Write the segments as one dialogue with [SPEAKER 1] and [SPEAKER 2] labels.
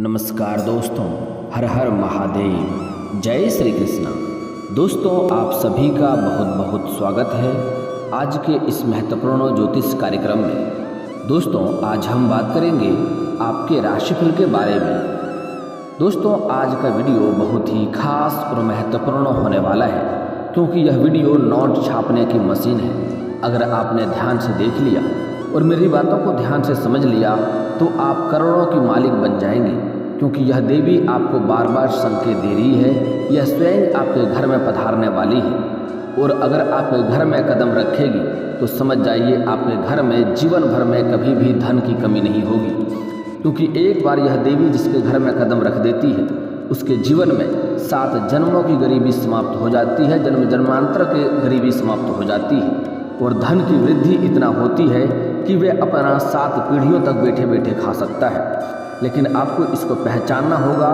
[SPEAKER 1] नमस्कार दोस्तों, हर हर महादेव, जय श्री कृष्ण। दोस्तों, आप सभी का बहुत बहुत स्वागत है आज के इस महत्वपूर्ण ज्योतिष कार्यक्रम में। दोस्तों, आज हम बात करेंगे आपके राशिफल के बारे में। दोस्तों, आज का वीडियो बहुत ही खास और महत्वपूर्ण होने वाला है, क्योंकि यह वीडियो नोट छापने की मशीन है। अगर आपने ध्यान से देख लिया और मेरी बातों को ध्यान से समझ लिया तो आप करोड़ों की मालिक बन जाएंगे, क्योंकि यह देवी आपको बार बार संकेत दे रही है। यह स्वयं आपके घर में पधारने वाली है, और अगर आपके घर में कदम रखेगी तो समझ जाइए आपके घर में जीवन भर में कभी भी धन की कमी नहीं होगी, क्योंकि एक बार यह देवी जिसके घर में कदम रख देती है उसके जीवन में 7 जन्मों की गरीबी समाप्त हो जाती है, जन्म जन्मांतर की गरीबी समाप्त हो जाती है, और धन की वृद्धि इतना होती है कि वे अपना 7 पीढ़ियों तक बैठे बैठे खा सकता है। लेकिन आपको इसको पहचानना होगा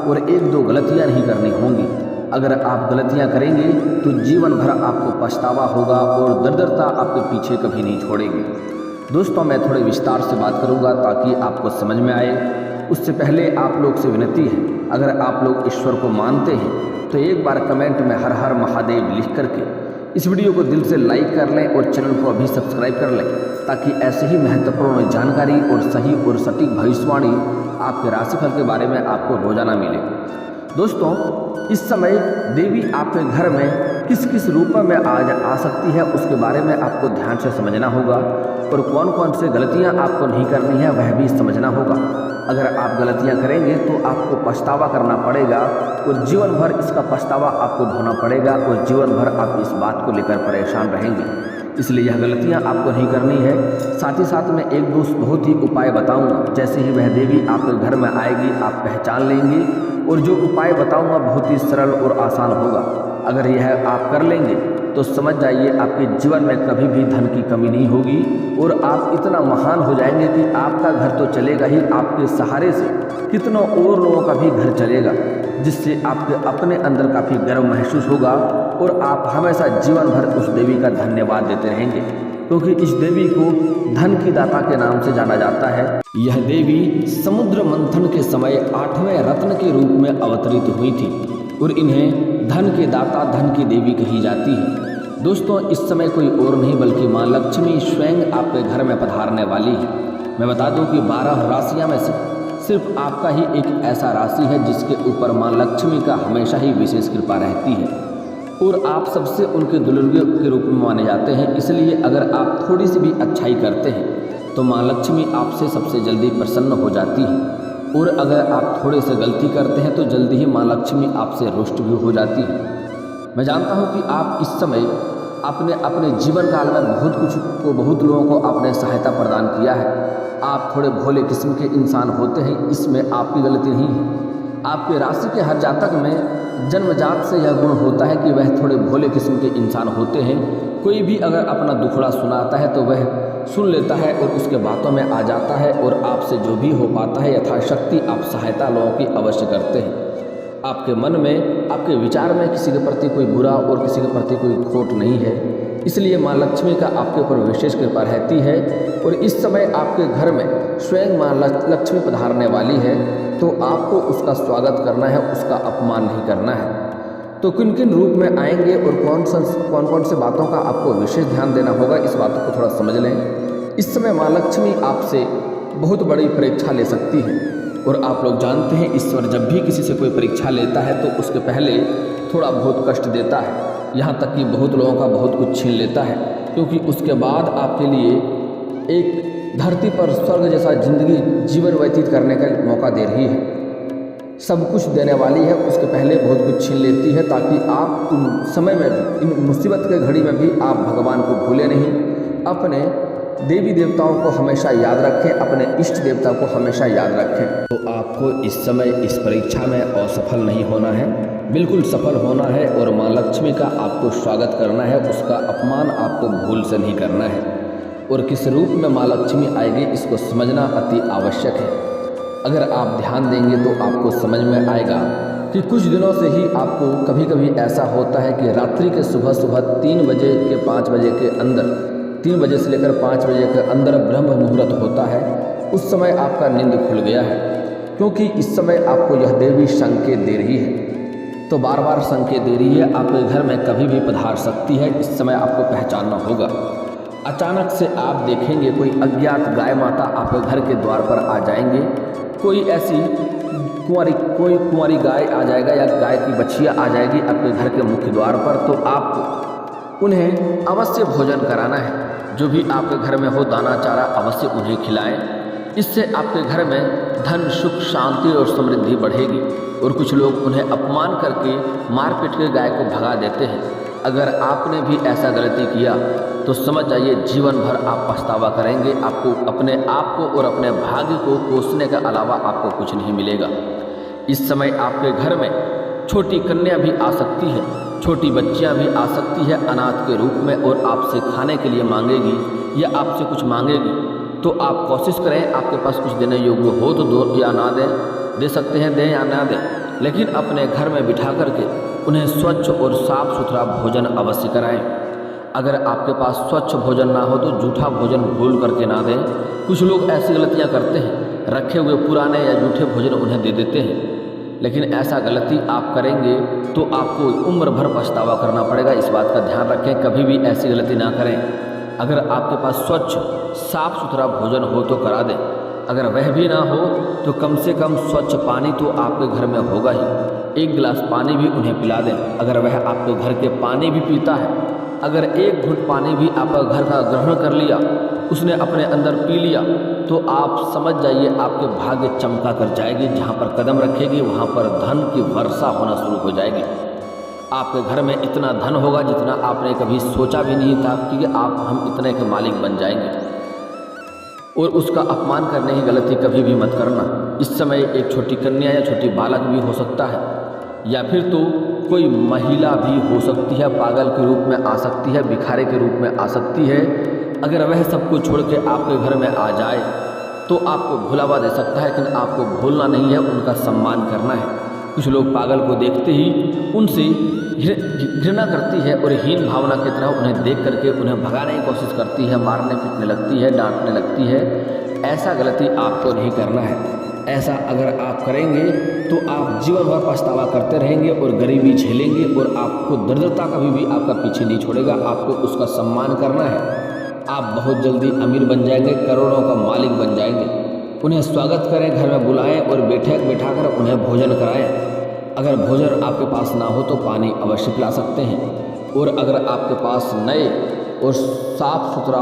[SPEAKER 1] और 1-2 गलतियां नहीं करनी होंगी। अगर आप गलतियां करेंगे तो जीवन भर आपको पछतावा होगा और दरिद्रता आपके पीछे कभी नहीं छोड़ेगी। दोस्तों, मैं थोड़े विस्तार से बात करूंगा ताकि आपको समझ में आए। उससे पहले आप लोग से विनती है, अगर आप लोग ईश्वर को मानते हैं तो एक बार कमेंट में हर हर महादेव लिख करके इस वीडियो को दिल से लाइक कर लें और चैनल को अभी सब्सक्राइब कर लें, ताकि ऐसे ही महत्वपूर्ण जानकारी और सही और सटीक भविष्यवाणी आपके राशिफल के बारे में आपको रोजाना मिले। दोस्तों, इस समय देवी आपके घर में किस किस रूप में आज आ सकती है उसके बारे में आपको ध्यान से समझना होगा, और कौन कौन से गलतियां आपको नहीं करनी है वह भी समझना होगा। अगर आप गलतियां करेंगे तो आपको पछतावा करना पड़ेगा, और जीवन भर इसका पछतावा आपको ढोना पड़ेगा, और जीवन भर आप इस बात को लेकर परेशान रहेंगे। इसलिए यह गलतियां आपको नहीं करनी है। साथ ही साथ मैं एक दो बहुत ही उपाय बताऊंगा। जैसे ही वह देवी आपके घर में आएगी आप पहचान लेंगे, और जो उपाय बताऊंगा बहुत ही सरल और आसान होगा। अगर यह आप कर लेंगे तो समझ जाइए आपके जीवन में कभी भी धन की कमी नहीं होगी, और आप इतना महान हो जाएंगे कि आपका घर तो चलेगा ही, आपके सहारे से कितनों और लोगों का भी घर चलेगा, जिससे आपके अपने अंदर काफ़ी गर्व महसूस होगा, और आप हमेशा जीवन भर उस देवी का धन्यवाद देते रहेंगे, क्योंकि इस देवी को धन की दाता के नाम से जाना जाता है। यह देवी समुद्र मंथन के समय 8वें रत्न के रूप में अवतरित हुई थी, और इन्हें धन के दाता, धन की देवी कही जाती है। दोस्तों, इस समय कोई और नहीं बल्कि माँ लक्ष्मी स्वयं आपके घर में पधारने वाली है। मैं बता दूं कि 12 राशियां में से सिर्फ आपका ही एक ऐसा राशि है जिसके ऊपर माँ लक्ष्मी का हमेशा ही विशेष कृपा रहती है, और आप सबसे उनके दुलारे के रूप में माने जाते हैं। इसलिए अगर आप थोड़ी सी भी अच्छाई करते हैं तो माँ लक्ष्मी आपसे सबसे जल्दी प्रसन्न हो जाती है, और अगर आप थोड़े से गलती करते हैं तो जल्दी ही माँ लक्ष्मी आपसे रुष्ट भी हो जाती है। मैं जानता हूँ कि आप इस समय आपने अपने जीवन काल में बहुत लोगों को आपने सहायता प्रदान किया है। आप थोड़े भोले किस्म के इंसान होते हैं, इसमें आपकी गलती नहीं है। आपके राशि के हर जातक में जन्मजात से यह गुण होता है कि वह थोड़े भोले किस्म के इंसान होते हैं। कोई भी अगर अपना दुखड़ा सुनाता है तो वह सुन लेता है और उसके बातों में आ जाता है, और आपसे जो भी हो पाता है यथाशक्ति आप सहायता लोगों की अवश्य करते हैं। आपके मन में, आपके विचार में किसी के प्रति कोई बुरा और किसी के प्रति कोई खोट नहीं है। इसलिए माँ लक्ष्मी का आपके ऊपर विशेष कृपा रहती है, और इस समय आपके घर में स्वयं माँ लक्ष्मी पधारने वाली है, तो आपको उसका स्वागत करना है, उसका अपमान नहीं करना है। तो किन किन रूप में आएंगे और कौन कौन से बातों का आपको विशेष ध्यान देना होगा, इस बातों को थोड़ा समझ लें। इस समय माँ लक्ष्मी आपसे बहुत बड़ी परीक्षा ले सकती है, और आप लोग जानते हैं ईश्वर जब भी किसी से कोई परीक्षा लेता है तो उसके पहले थोड़ा बहुत कष्ट देता है, यहाँ तक कि बहुत लोगों का बहुत कुछ छीन लेता है, क्योंकि उसके बाद आपके लिए एक धरती पर स्वर्ग जैसा जिंदगी जीवन व्यतीत करने का मौका दे रही है। सब कुछ देने वाली है, उसके पहले बहुत कुछ छीन लेती है, ताकि आप उन समय में भी, इन मुसीबत के घड़ी में भी आप भगवान को भूले नहीं। अपने देवी देवताओं को हमेशा याद रखें, अपने इष्ट देवता को हमेशा याद रखें। तो आपको इस समय इस परीक्षा में असफल नहीं होना है, बिल्कुल सफल होना है, और माँ लक्ष्मी का आपको स्वागत करना है, उसका अपमान आपको भूल से नहीं करना है। और किस रूप में माँ लक्ष्मी आएगी इसको समझना अति आवश्यक है। अगर आप ध्यान देंगे तो आपको समझ में आएगा कि कुछ दिनों से ही आपको कभी कभी ऐसा होता है कि रात्रि के सुबह 3 बजे के 5 बजे के अंदर, 3 बजे से लेकर 5 बजे के अंदर ब्रह्म मुहूर्त होता है, उस समय आपका नींद खुल गया है, क्योंकि इस समय आपको यह देवी संकेत दे रही है। तो बार बार संकेत दे रही है, आपके घर में कभी भी पधार सकती है। इस समय आपको पहचानना होगा। अचानक से आप देखेंगे कोई अज्ञात गाय माता आपके घर के द्वार पर आ जाएंगे। कोई ऐसी कुंवारी गाय आ जाएगा या गाय की बछिया आ जाएगी आपके घर के मुख्य द्वार पर। तो आपको उन्हें अवश्य भोजन कराना है। जो भी आपके घर में हो दाना चारा अवश्य उन्हें खिलाएं। इससे आपके घर में धन सुख शांति और समृद्धि बढ़ेगी। और कुछ लोग उन्हें अपमान करके मार पीट के गाय को भगा देते हैं। अगर आपने भी ऐसा गलती किया तो समझ जाइए जीवन भर आप पछतावा करेंगे। आपको अपने आप को और अपने भाग्य को कोसने के अलावा आपको कुछ नहीं मिलेगा। इस समय आपके घर में छोटी कन्या भी आ सकती है, छोटी बच्चियां भी आ सकती है अनाथ के रूप में, और आपसे खाने के लिए मांगेगी या आपसे कुछ मांगेगी। तो आप कोशिश करें, आपके पास कुछ देने योग्य हो तो दो या ना दें, दे सकते हैं दें या ना दें, लेकिन अपने घर में बिठा करके उन्हें स्वच्छ और साफ सुथरा भोजन अवश्य कराएं। अगर आपके पास स्वच्छ भोजन ना हो तो जूठा भोजन भूल करके ना दें। कुछ लोग ऐसी गलतियां करते हैं, रखे हुए पुराने या जूठे भोजन उन्हें दे देते हैं। लेकिन ऐसा गलती आप करेंगे तो आपको उम्र भर पछतावा करना पड़ेगा। इस बात का ध्यान रखें, कभी भी ऐसी गलती ना करें। अगर आपके पास स्वच्छ साफ सुथरा भोजन हो तो करा दें। अगर वह भी ना हो तो कम से कम स्वच्छ पानी तो आपके घर में होगा ही। एक गिलास पानी भी उन्हें पिला दें। अगर वह आपके घर के पानी भी पीता है, अगर एक घुट पानी भी आपका घर का ग्रहण कर लिया, उसने अपने अंदर पी लिया, तो आप समझ जाइए आपके भाग्य चमका कर जाएगी। जहाँ पर कदम रखेगी वहाँ पर धन की वर्षा होना शुरू हो जाएगी। आपके घर में इतना धन होगा जितना आपने कभी सोचा भी नहीं था कि हम इतने के मालिक बन जाएंगे। और उसका अपमान करने की गलती कभी भी मत करना। इस समय एक छोटी कन्या या छोटी बालक भी हो सकता है, या फिर तो कोई महिला भी हो सकती है, पागल के रूप में आ सकती है, भिखारी के रूप में आ सकती है। अगर वह सब कुछ छोड़ के आपके घर में आ जाए तो आपको भुलावा दे सकता है, लेकिन आपको भूलना नहीं है, उनका सम्मान करना है। कुछ लोग पागल को देखते ही उनसे घृणा करती है और हीन भावना की तरह उन्हें देख करके उन्हें भगाने की कोशिश करती है, मारने पीटने लगती है, डांटने लगती है। ऐसा गलती आपको नहीं करना है। ऐसा अगर आप करेंगे तो आप जीवन भर पछतावा करते रहेंगे और गरीबी झेलेंगे, और आपको दरिद्रता कभी भी आपका पीछे नहीं छोड़ेगा। आपको उसका सम्मान करना है। आप बहुत जल्दी अमीर बन जाएंगे, करोड़ों का मालिक बन जाएंगे। उन्हें स्वागत करें, घर में बुलाएं और बैठाकर उन्हें भोजन कराएं। अगर भोजन आपके पास ना हो तो पानी अवश्य पिला सकते हैं। और अगर आपके पास नए और साफ सुथरा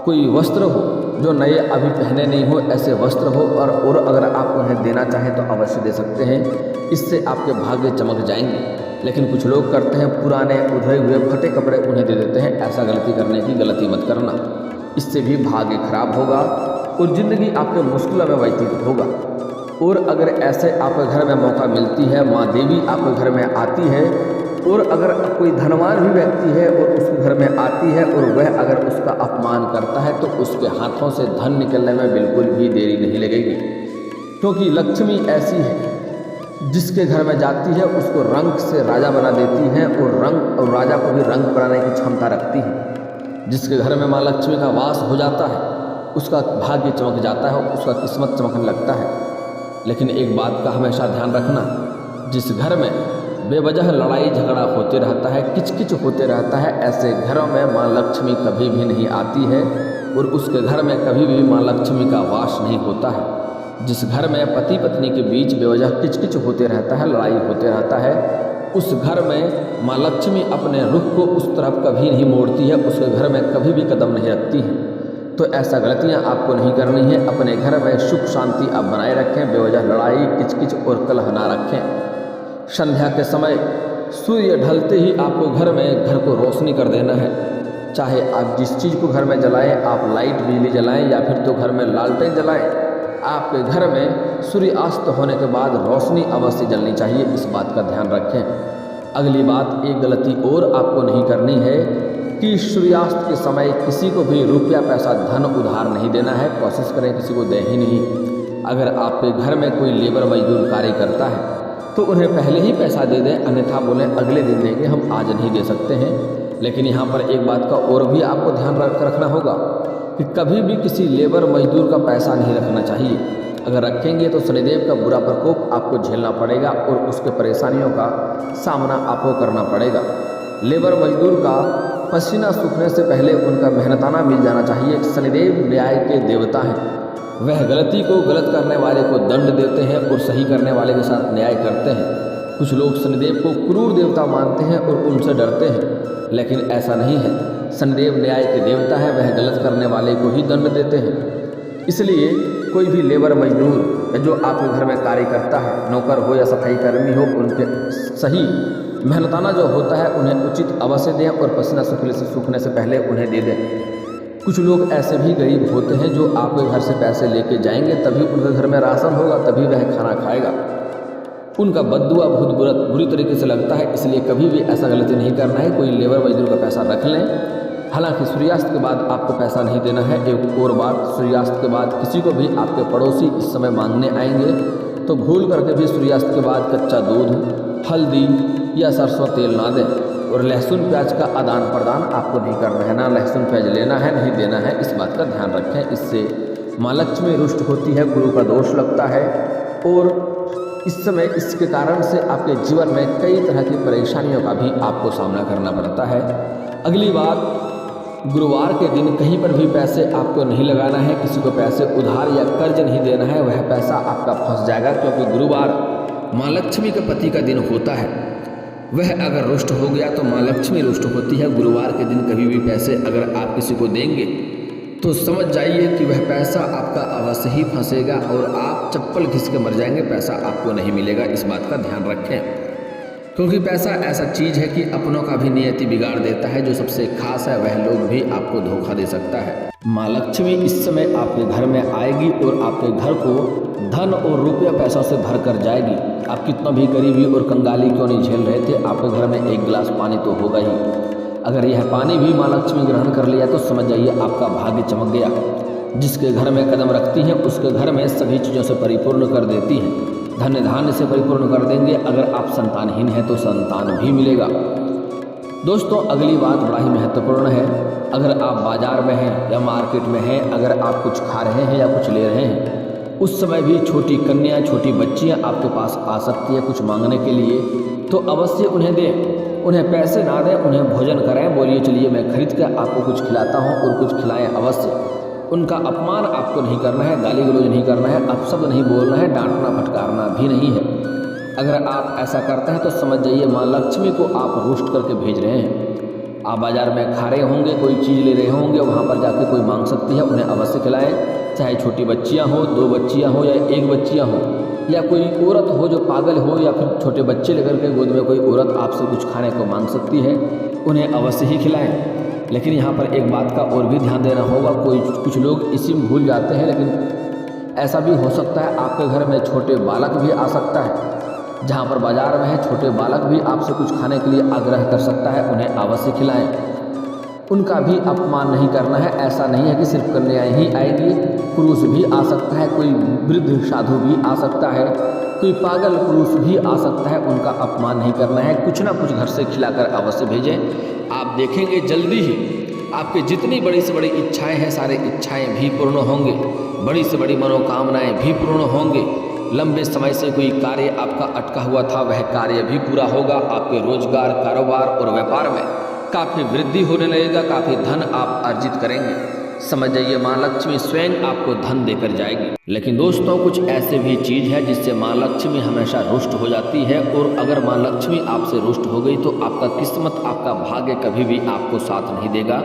[SPEAKER 1] कोई वस्त्र हो, जो नए अभी पहने नहीं हो, ऐसे वस्त्र हो, और अगर आप उन्हें देना चाहें तो अवश्य दे सकते हैं। इससे आपके भाग्य चमक जाएंगे। लेकिन कुछ लोग करते हैं, पुराने उधड़े हुए फटे कपड़े उन्हें दे देते हैं। ऐसा गलती मत करना। इससे भी भाग्य खराब होगा और ज़िंदगी आपके मुश्किलों में व्यतीत होगा। और अगर ऐसे आपके घर में मौका मिलती है, माँ देवी आपके घर में आती है, और अगर कोई धनवान भी व्यक्ति है और उसके घर में आती है और वह अगर उसका अपमान करता है तो उसके हाथों से धन निकलने में बिल्कुल भी देरी नहीं लगेगी। क्योंकि लक्ष्मी ऐसी है, जिसके घर में जाती है उसको रंग से राजा बना देती है, और राजा को भी रंग बनाने की क्षमता रखती है। जिसके घर में माँ लक्ष्मी का वास हो जाता है उसका भाग्य चमक जाता है, उसका किस्मत चमकने लगता है। लेकिन एक बात का हमेशा ध्यान रखना, जिस घर में बेवजह लड़ाई झगड़ा होते रहता है, किचकिच होते रहता है, ऐसे घरों में माँ लक्ष्मी कभी भी नहीं आती है, और उसके घर में कभी भी माँ लक्ष्मी का वास नहीं होता है। जिस घर में पति पत्नी के बीच बेवजह किचकिच होते रहता है, लड़ाई होते रहता है, उस घर में माँ लक्ष्मी अपने रुख को उस तरफ कभी नहीं मोड़ती है, उसके घर में कभी भी कदम नहीं रखती है। तो ऐसा गलतियां आपको नहीं करनी है। अपने घर में सुख शांति आप बनाए रखें, बेवजह लड़ाई किचकिच और कलह ना रखें। संध्या के समय सूर्य ढलते ही आपको घर को रोशनी कर देना है। चाहे आप जिस चीज़ को घर में जलाएं, आप लाइट बिजली जलाएं या फिर तो घर में लालटेन जलाएं, आपके घर में सूर्यास्त होने के बाद रोशनी अवश्य जलनी चाहिए। इस बात का ध्यान रखें। अगली बात, एक गलती और आपको नहीं करनी है कि सूर्यास्त के समय किसी को भी रुपया पैसा धन उधार नहीं देना है। कोशिश करें किसी को दे ही नहीं। अगर आपके घर में कोई लेबर मजदूर कार्य करता है तो उन्हें पहले ही पैसा दे दें, अन्यथा बोलें अगले दिन देंगे, हम आज नहीं दे सकते हैं। लेकिन यहाँ पर एक बात का और भी आपको ध्यान रखना होगा कि कभी भी किसी लेबर मजदूर का पैसा नहीं रखना चाहिए। अगर रखेंगे तो शनिदेव का बुरा प्रकोप आपको झेलना पड़ेगा और उसके परेशानियों का सामना आपको करना पड़ेगा। लेबर मजदूर का पसीना सूखने से पहले उनका मेहनताना मिल जाना चाहिए। शनिदेव न्याय के देवता हैं, वह गलती को गलत करने वाले को दंड देते हैं और सही करने वाले के साथ न्याय करते हैं। कुछ लोग शनिदेव को क्रूर देवता मानते हैं और उनसे डरते हैं, लेकिन ऐसा नहीं है। शनिदेव न्याय के देवता है, वह गलत करने वाले को ही दंड देते हैं। इसलिए कोई भी लेबर मजदूर जो आपके घर में कार्य करता है, नौकर हो या सफाई कर्मी हो, उनके सही मेहनताना जो होता है उन्हें उचित अवश्य दें और पसीना सूखने से पहले उन्हें दे दें। कुछ लोग ऐसे भी गरीब होते हैं जो आपके घर से पैसे लेके जाएंगे, तभी उनके घर में राशन होगा, तभी वह खाना खाएगा। उनका बद्दुआ बहुत बुरी तरीके से लगता है, इसलिए कभी भी ऐसा गलती नहीं करना है। कोई लेबर मजदूर का पैसा रख लें, हालांकि सूर्यास्त के बाद आपको पैसा नहीं देना है। एक और बात, सूर्यास्त के बाद किसी को भी आपके पड़ोसी इस समय मांगने आएंगे तो भूल करके भी सूर्यास्त के बाद कच्चा दूध, हल्दी या सरसों तेल ना दें। और लहसुन प्याज का आदान प्रदान आपको नहीं करना है, ना लहसुन प्याज लेना है, नहीं देना है, इस बात का ध्यान रखें। इससे माँ लक्ष्मी रुष्ट होती है, गुरु का दोष लगता है और इस समय इसके कारण से आपके जीवन में कई तरह की परेशानियों का भी आपको सामना करना पड़ता है। अगली बात, गुरुवार के दिन कहीं पर भी पैसे आपको नहीं लगाना है, किसी को पैसे उधार या कर्ज नहीं देना है, वह पैसा आपका फंस जाएगा। क्योंकि गुरुवार माँ लक्ष्मी के पति का दिन होता है, वह अगर रुष्ट हो गया तो माँ लक्ष्मी रुष्ट होती है। गुरुवार के दिन कभी भी पैसे अगर आप किसी को देंगे तो समझ जाइए कि वह पैसा आपका अवश्य ही फंसेगा और आप चप्पल घिस के मर जाएंगे, पैसा आपको नहीं मिलेगा। इस बात का ध्यान रखें, क्योंकि पैसा ऐसा चीज़ है कि अपनों का भी नियति बिगाड़ देता है। जो सबसे खास है वह लोग भी आपको धोखा दे सकता है। माँ लक्ष्मी इस समय आपके घर में आएगी और आपके घर को धन और रुपया पैसों से भर कर जाएगी। आप कितना भी गरीबी और कंगाली क्यों नहीं झेल रहे थे, आपके घर में एक गिलास पानी तो होगा ही। अगर यह पानी भी माँ लक्ष्मी ग्रहण कर लिया तो समझ जाइए आपका भाग्य चमक गया। जिसके घर में कदम रखती हैं उसके घर में सभी चीज़ों से परिपूर्ण कर देती हैं, धन्य धान्य से परिपूर्ण कर देंगे। अगर आप संतानहीन हैं तो संतान भी मिलेगा। दोस्तों, अगली बात बड़ा ही महत्वपूर्ण है। अगर आप बाजार में हैं या मार्केट में हैं, अगर आप कुछ खा रहे हैं या कुछ ले रहे हैं, उस समय भी छोटी कन्या, छोटी बच्चियां आपके पास आ सकती है कुछ मांगने के लिए, तो अवश्य उन्हें दें। उन्हें पैसे ना दें, उन्हें भोजन कराएं। बोलिए चलिए मैं खरीद कर आपको कुछ खिलाता हूँ और कुछ खिलाएं अवश्य। उनका अपमान आपको नहीं करना है, गाली गलौज नहीं करना है, अपशब्द नहीं बोलना है, डांटना फटकारना भी नहीं है। अगर आप ऐसा करते हैं तो समझ जाइए माँ लक्ष्मी को आप रुष्ट करके भेज रहे हैं। आप बाजार में खा रहे होंगे, कोई चीज़ ले रहे होंगे, वहाँ पर जाके कोई मांग सकती है, उन्हें अवश्य खिलाएं। चाहे छोटी बच्चियाँ हो, 2 बच्चियाँ हो या 1 बच्चियाँ हो, या कोई औरत हो जो पागल हो, या फिर छोटे बच्चे लेकर के गोद में कोई औरत आपसे कुछ खाने को मांग सकती है, उन्हें अवश्य ही खिलाएं। लेकिन यहाँ पर एक बात का और भी ध्यान देना होगा। कुछ लोग इसी में भूल जाते हैं, लेकिन ऐसा भी हो सकता है आपके घर में छोटे बालक भी आ सकता है। जहाँ पर बाजार में है, छोटे बालक भी आपसे कुछ खाने के लिए आग्रह कर सकता है, उन्हें अवश्य खिलाएं। उनका भी अपमान नहीं करना है। ऐसा नहीं है कि सिर्फ कन्याएं ही आएंगी, पुरुष भी आ सकता है, कोई वृद्ध साधु भी आ सकता है, कोई पागल पुरुष भी आ सकता है। उनका अपमान नहीं करना है, कुछ ना कुछ घर से खिलाकर अवश्य भेजें। आप देखेंगे जल्दी ही आपके जितनी बड़ी से बड़ी इच्छाएं हैं, सारी इच्छाएं भी पूर्ण होंगे, बड़ी से बड़ी मनोकामनाएं भी पूर्ण होंगे। लंबे समय से कोई कार्य आपका अटका हुआ था, वह कार्य भी पूरा होगा। आपके रोजगार, कारोबार और व्यापार में काफ़ी वृद्धि होने लगेगा, काफ़ी धन आप अर्जित करेंगे। समझ जाइए माँ लक्ष्मी स्वयं आपको धन देकर जाएगी। लेकिन दोस्तों, कुछ ऐसे भी चीज़ है जिससे माँ लक्ष्मी हमेशा रुष्ट हो जाती है, और अगर माँ लक्ष्मी आपसे रुष्ट हो गई तो आपका किस्मत, आपका भाग्य कभी भी आपको साथ नहीं देगा।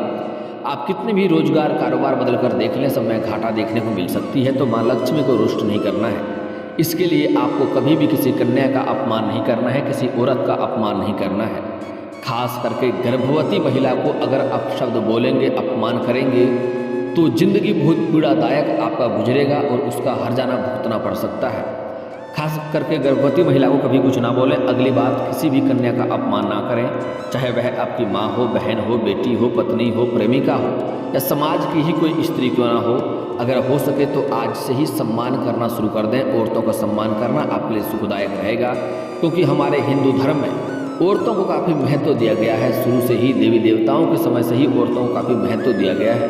[SPEAKER 1] आप कितने भी रोजगार, कारोबार बदल कर देख लें, सब में घाटा देखने को मिल सकती है। तो माँ लक्ष्मी को रुष्ट नहीं करना है। इसके लिए आपको कभी भी किसी कन्या का अपमान नहीं करना है, किसी औरत का अपमान नहीं करना है। खास करके गर्भवती महिला को अगर आप शब्द बोलेंगे, अपमान करेंगे, तो जिंदगी बहुत पीड़ादायक आपका गुजरेगा और उसका हर्जाना भुगतना पड़ सकता है। खास करके गर्भवती महिला को कभी कुछ ना बोलें। अगली बात, किसी भी कन्या का अपमान ना करें, चाहे वह आपकी माँ हो, बहन हो, बेटी हो, पत्नी हो, प्रेमिका हो, या समाज की ही कोई स्त्री क्यों ना हो। अगर हो सके तो आज से ही सम्मान करना शुरू कर दें। औरतों का सम्मान करना आपके लिए सुखदायक रहेगा, क्योंकि हमारे हिंदू धर्म में औरतों को काफ़ी महत्व दिया गया है। शुरू से ही देवी देवताओं के समय से ही औरतों को काफ़ी महत्व दिया गया है।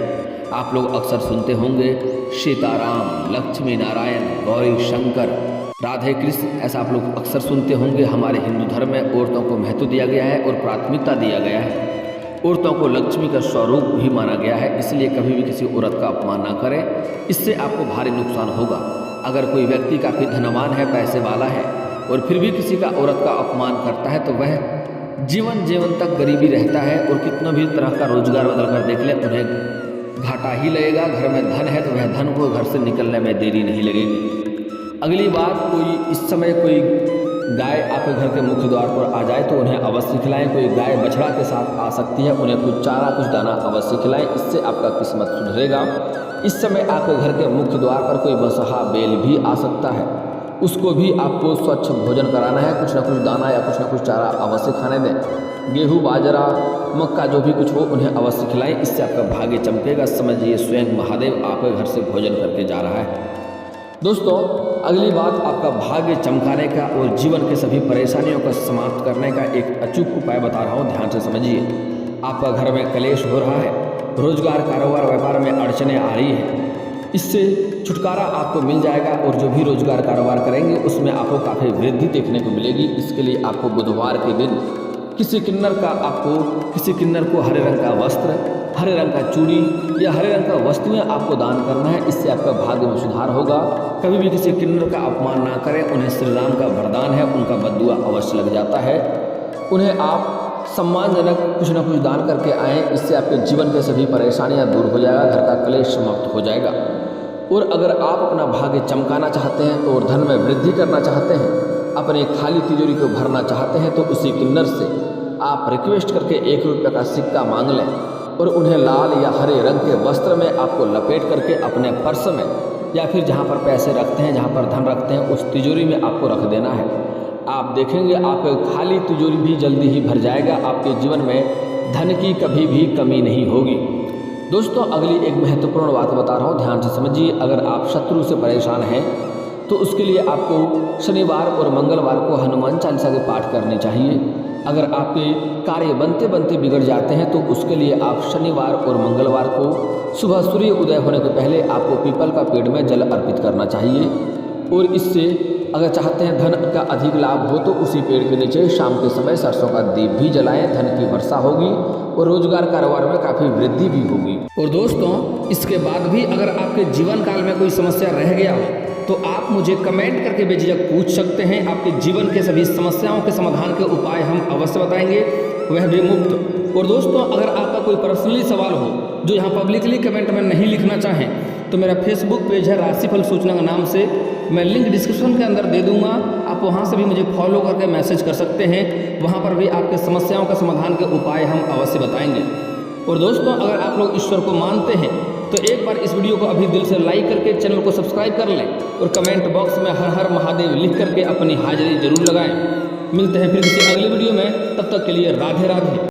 [SPEAKER 1] आप लोग अक्सर सुनते होंगे सीताराम, लक्ष्मी नारायण, गौरी शंकर, राधे कृष्ण, ऐसा आप लोग अक्सर सुनते होंगे। हमारे हिंदू धर्म में औरतों को महत्व दिया गया है और प्राथमिकता दिया गया है। औरतों को लक्ष्मी का स्वरूप भी माना गया है, इसलिए कभी भी किसी औरत का अपमान ना करें, इससे आपको भारी नुकसान होगा। अगर कोई व्यक्ति काफ़ी धनवान है, पैसे वाला है और फिर भी किसी का औरत का अपमान करता है तो वह जीवन तक गरीबी रहता है और कितना भी तरह का रोजगार बदल कर देख ले उन्हें घाटा ही लगेगा। घर में धन है तो वह धन को घर से निकलने में देरी नहीं लगेगी। अगली बात, कोई इस समय कोई गाय आपके घर के मुख्य द्वार पर आ जाए तो उन्हें अवश्य खिलाएं। कोई गाय बछड़ा के साथ आ सकती है, उन्हें कुछ चारा कुछ दाना अवश्य खिलाएं, इससे आपका किस्मत सुधरेगा। इस समय आपके घर के मुख्य द्वार पर कोई बसहा बैल भी आ सकता है, उसको भी आपको स्वच्छ भोजन कराना है, कुछ ना कुछ दाना या कुछ ना कुछ चारा अवश्य खाने दें। गेहूँ, बाजरा, मक्का जो भी कुछ हो उन्हें अवश्य खिलाएं, इससे आपका भाग्य चमकेगा। समझिए स्वयं महादेव आपके घर से भोजन करके जा रहा है। दोस्तों, अगली बात, आपका भाग्य चमकाने का और जीवन के सभी परेशानियों को समाप्त करने का एक अचूक उपाय बता रहा हूँ, ध्यान से समझिए। आपका घर में कलेश हो रहा है, रोजगार, कारोबार, व्यापार में अड़चने आ रही है, इससे छुटकारा आपको मिल जाएगा और जो भी रोजगार कारोबार करेंगे उसमें आपको काफ़ी वृद्धि देखने को मिलेगी। इसके लिए आपको बुधवार के दिन किसी किन्नर को हरे रंग का वस्त्र, हरे रंग का चूड़ी या हरे रंग का वस्तुएं आपको दान करना है, इससे आपका भाग्य में सुधार होगा। कभी भी किसी किन्नर का अपमान ना करें, उन्हें श्री राम का वरदान है, उनका बद्दुआ अवश्य लग जाता है। उन्हें आप सम्मानजनक कुछ न कुछ दान करके आएँ, इससे आपके जीवन के सभी परेशानियाँ दूर हो जाएगा, घर का कलेश समाप्त हो जाएगा। और अगर आप अपना भाग्य चमकाना चाहते हैं और धन में वृद्धि करना चाहते हैं, अपने खाली तिजोरी को भरना चाहते हैं, तो उसी किन्नर से आप रिक्वेस्ट करके 1 रुपये का सिक्का मांग लें और उन्हें लाल या हरे रंग के वस्त्र में आपको लपेट करके अपने पर्स में या फिर जहाँ पर पैसे रखते हैं, जहाँ पर धन रखते हैं, उस तिजोरी में आपको रख देना है। आप देखेंगे आपके खाली तिजोरी भी जल्दी ही भर जाएगा, आपके जीवन में धन की कभी भी कमी नहीं होगी। दोस्तों, अगली एक महत्वपूर्ण बात बता रहा हूँ, ध्यान से समझिए। अगर आप शत्रु से परेशान हैं तो उसके लिए आपको शनिवार और मंगलवार को हनुमान चालीसा के पाठ करने चाहिए। अगर आपके कार्य बनते बनते बिगड़ जाते हैं तो उसके लिए आप शनिवार और मंगलवार को सुबह सूर्य उदय होने के पहले आपको पीपल का पेड़ में जल अर्पित करना चाहिए। और इससे अगर चाहते हैं धन का अधिक लाभ हो तो उसी पेड़ के नीचे शाम के समय सरसों का दीप भी जलाएं, धन की वर्षा होगी और रोजगार कारोबार में काफ़ी वृद्धि भी होगी। और दोस्तों, इसके बाद भी अगर आपके जीवन काल में कोई समस्या रह गया हो तो आप मुझे कमेंट करके बेझिझक पूछ सकते हैं। आपके जीवन के सभी समस्याओं के समाधान के उपाय हम अवश्य बताएंगे, वह भी मुफ्त। और दोस्तों, अगर आपका कोई पर्सनली सवाल हो जो यहाँ पब्लिकली कमेंट में नहीं लिखना चाहें तो मेरा फेसबुक पेज है राशिफल सूचना के नाम से, मैं लिंक डिस्क्रिप्शन के अंदर दे दूंगा, आप वहाँ से भी मुझे फॉलो करके मैसेज कर सकते हैं। वहाँ पर भी आपके समस्याओं का समाधान के उपाय हम अवश्य बताएंगे। और दोस्तों, अगर आप लोग ईश्वर को मानते हैं तो एक बार इस वीडियो को अभी दिल से लाइक करके चैनल को सब्सक्राइब कर लें और कमेंट बॉक्स में हर हर महादेव लिख करके अपनी हाजिरी जरूर लगाएं। मिलते हैं फिर किसी अगली वीडियो में, तब तक के लिए राधे राधे।